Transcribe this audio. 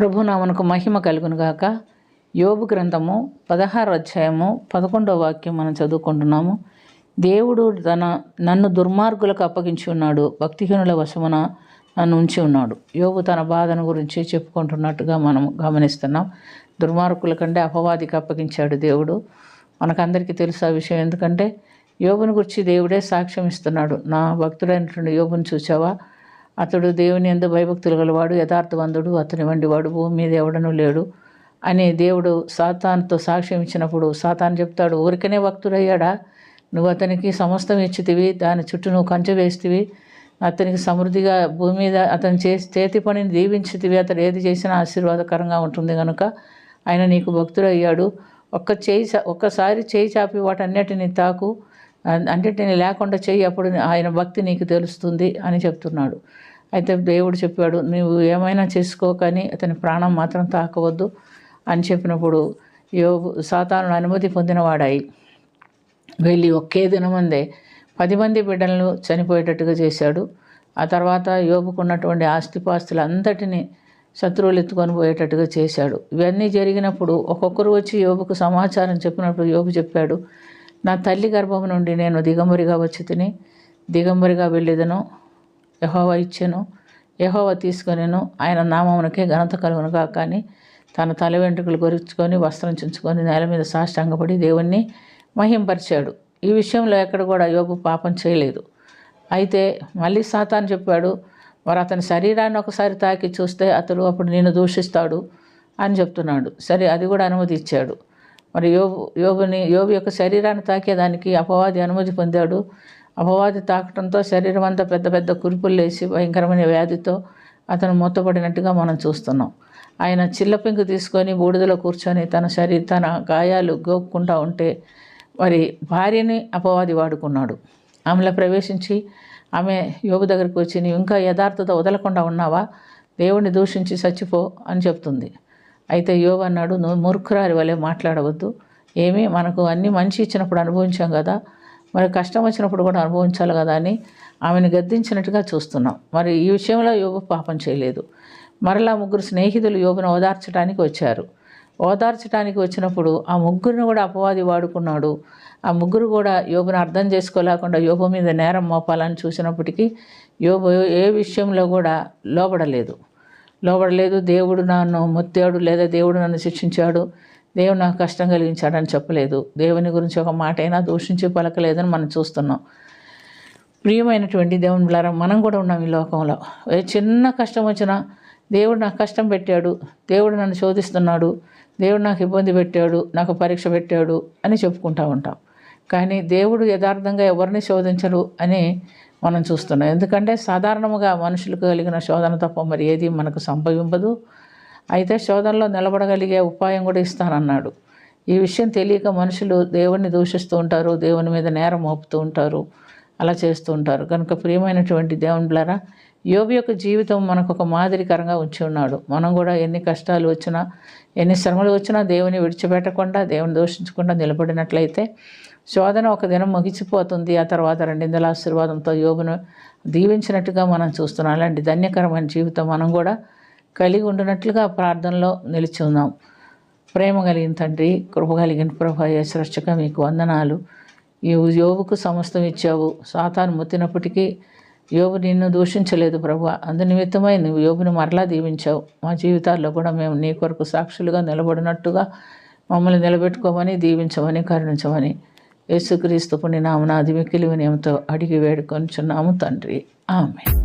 ప్రభునామనకు మహిమ కలుగును గాక. యోబు గ్రంథము 16వ అధ్యాయము 11వ వాక్యం మనం చదువుకుంటున్నాము. దేవుడు నన్ను దుర్మార్గులకు అప్పగించి ఉన్నాడు, భక్తిహీనుల వశమున నన్ను ఉంచి ఉన్నాడు. యోబు తన బాధను గురించి చెప్పుకుంటున్నట్టుగా మనం గమనిస్తున్నాం. దుర్మార్గుల కంటే అపవాదికి అప్పగించాడు దేవుడు. మనకందరికీ తెలుసు ఆ విషయం. ఎందుకంటే యోబుని గురించి దేవుడే సాక్ష్యం ఇస్తున్నాడు. నా భక్తుడైనటువంటి యోబుని చూసావా, అతడు దేవుని యందు భయభక్తులు గలవాడు, యథార్థవంతుడు, అతని వంటివాడు భూమి మీద ఎవడనూ లేడు అని దేవుడు సాతానుతో సాక్ష్యం ఇచ్చినప్పుడు సాతాను చెప్తాడు, ఊరికనే భక్తుడయ్యాడా, నువ్వు అతనికి సమస్తం ఇచ్చితివి, దాని చుట్టూ నువ్వు కంచె వేస్తివి, అతనికి సమృద్ధిగా భూమి మీద అతని చేతి పనిని దీవించితివి, అతడు ఏది చేసినా ఆశీర్వాదకరంగా ఉంటుంది కనుక ఆయన నీకు భక్తుడయ్యాడు. ఒక్కసారి చేయి చాపి వాటన్నిటిని తాకు, అన్నిటిని లేకుండా చెయ్యి, అప్పుడు ఆయన భక్తి నీకు తెలుస్తుంది అని చెప్తున్నాడు. అయితే దేవుడు చెప్పాడు, నువ్వు ఏమైనా చేసుకో కానీ అతని ప్రాణం మాత్రం తాకవద్దు అని చెప్పినప్పుడు యోబు సాతాను అనుమతి పొందినవాడాయి వెళ్ళి ఒకే దినమందే 10 మంది బిడ్డలను చనిపోయేటట్టుగా చేశాడు. ఆ తర్వాత యోబుకున్నటువంటి ఆస్తిపాస్తులు అంతటినీ శత్రువులు ఎత్తుకొని పోయేటట్టుగా చేశాడు. ఇవన్నీ జరిగినప్పుడు ఒక్కొక్కరు వచ్చి యోబుకు సమాచారం చెప్పినప్పుడు యోబు చెప్పాడు, నా తల్లి గర్భం నుండి నేను దిగంబరిగా వచ్చి తిని దిగంబరిగా వెళ్ళేదను, యెహోవా ఇచ్చెను, యెహోవా తీసుకొనెను, ఆయన నామమునకే ఘనత కలుగునుగా. కానీ తన తల వెంట్రుకలు గొరుచుకొని వస్త్రం చించుకొని నేల మీద సాష్టాంగపడి దేవుణ్ణి మహింపరిచాడు. ఈ విషయంలో ఎక్కడ కూడా యోబు పాపం చేయలేదు. అయితే మళ్ళీ సాతాను చెప్పాడు, మరి అతని శరీరాన్ని ఒకసారి తాకి చూస్తే అప్పుడు నిన్ను దూషిస్తాడు అని చెప్తున్నాడు. సరే, అది కూడా అనుమతి ఇచ్చాడు. మరి యోబు యొక్క శరీరాన్ని తాకేదానికి అపవాది అనుమతి పొందాడు. అపవాది తాకటంతో శరీరం అంతా పెద్ద పెద్ద కురుపులు లేచి భయంకరమైన వ్యాధితో అతను మూతపడినట్టుగా మనం చూస్తున్నాం. ఆయన చిల్లపెంకు తీసుకొని బూడిదలో కూర్చొని తన గాయాలు గోపుకుంటూ ఉంటే మరి భార్యని అపవాది వాడుకున్నాడు. ఆమెలో ప్రవేశించి ఆమె యోబు దగ్గరికి వచ్చి, నీవు ఇంకా యథార్థత వదలకుండా ఉన్నావా, దేవుణ్ణి దూషించి చచ్చిపో అని చెప్తుంది. అయితే యోబు అన్నాడు, నువ్వు మూర్ఖురాలి వలె మాట్లాడవద్దు, ఏమీ మనకు అన్నీ మంచి ఇచ్చినప్పుడు అనుభవించాం కదా, మరి కష్టం వచ్చినప్పుడు కూడా అనుభవించాలి కదా అని ఆమెను గద్దించినట్టుగా చూస్తున్నాం. మరి ఈ విషయంలో యోబు పాపం చేయలేదు. మరలా 3 స్నేహితులు యోబును ఓదార్చడానికి వచ్చారు. ఓదార్చడానికి వచ్చినప్పుడు ఆ 3 కూడా అపవాది వాడుకున్నాడు. ఆ 3 కూడా యోబును అర్థం చేసుకోలేకుండా యోబు మీద నేరం మోపాలని చూసినప్పటికీ యోబు ఏ విషయంలో కూడా లోబడలేదు. దేవుడు నన్ను మొత్తాడు లేదా దేవుడు నన్ను శిక్షించాడు, దేవుడు నాకు కష్టం కలిగించాడని చెప్పలేదు. దేవుని గురించి ఒక మాట అయినా దూషించి పలకలేదని మనం చూస్తున్నాం. ప్రియమైనటువంటి దేవుని బిడ్డలారా, మనం కూడా ఉన్నాం ఈ లోకంలో. చిన్న కష్టం వచ్చినా దేవుడు నాకు కష్టం పెట్టాడు, దేవుడు నన్ను శోధిస్తున్నాడు, దేవుడు నాకు ఇబ్బంది పెట్టాడు, నాకు పరీక్ష పెట్టాడు అని చెప్పుకుంటూ ఉంటాం. కానీ దేవుడు యథార్థంగా ఎవరిని శోధించరు అని మనం చూస్తున్నాం. ఎందుకంటే సాధారణంగా మనుషులకు కలిగిన శోధన తప్ప మరి ఏది మనకు సంభవింపదు. అయితే శోధనలో నిలబడగలిగే ఉపాయం కూడా ఇస్తానన్నాడు. ఈ విషయం తెలియక మనుషులు దేవుణ్ణి దూషిస్తూ ఉంటారు, దేవుని మీద నేరం మోపుతూ ఉంటారు, అలా చేస్తూ ఉంటారు. కనుక ప్రియమైనటువంటి దేవుని బిడ్డలారా, యోబు యొక్క జీవితం మనకు ఒక మాదిరికరంగా ఉంచి ఉన్నాడు. మనం కూడా ఎన్ని కష్టాలు వచ్చినా ఎన్ని శ్రమలు వచ్చినా దేవుని విడిచిపెట్టకుండా దేవుని దూషించకుండా నిలబడినట్లయితే శోధన ఒక దినం ముగిసిపోతుంది. ఆ తర్వాత 2 ఆశీర్వాదంతో యోబును దీవించినట్టుగా మనం చూస్తున్నాం. అలాంటి ధన్యకరమైన జీవితం మనం కూడా కలిగి ఉండినట్లుగా ప్రార్థనలో నిలిచి ఉన్నాం. ప్రేమ కలిగిన తండ్రి, కృప కలిగిన ప్రభు యేసు రక్షక, మీకు వందనాలు. ఈ యోబుకు సమస్తం ఇచ్చావు. సాతాను ముత్తినప్పటికీ యోబు నిన్ను దూషించలేదు ప్రభు. అందు నిమిత్తమై నువ్వు యోబుని మరలా దీవించావు. మా జీవితాల్లో కూడా మేము నీ కొరకు సాక్షులుగా నిలబడినట్టుగా మమ్మల్ని నిలబెట్టుకోమని, దీవించమని, కరుణించమని యేసుక్రీస్తు పుణ్య నామమున అతి మిక్కిలి వినయంతో అడిగి వేడుకొనుచున్నాము తండ్రి. ఆమేన్.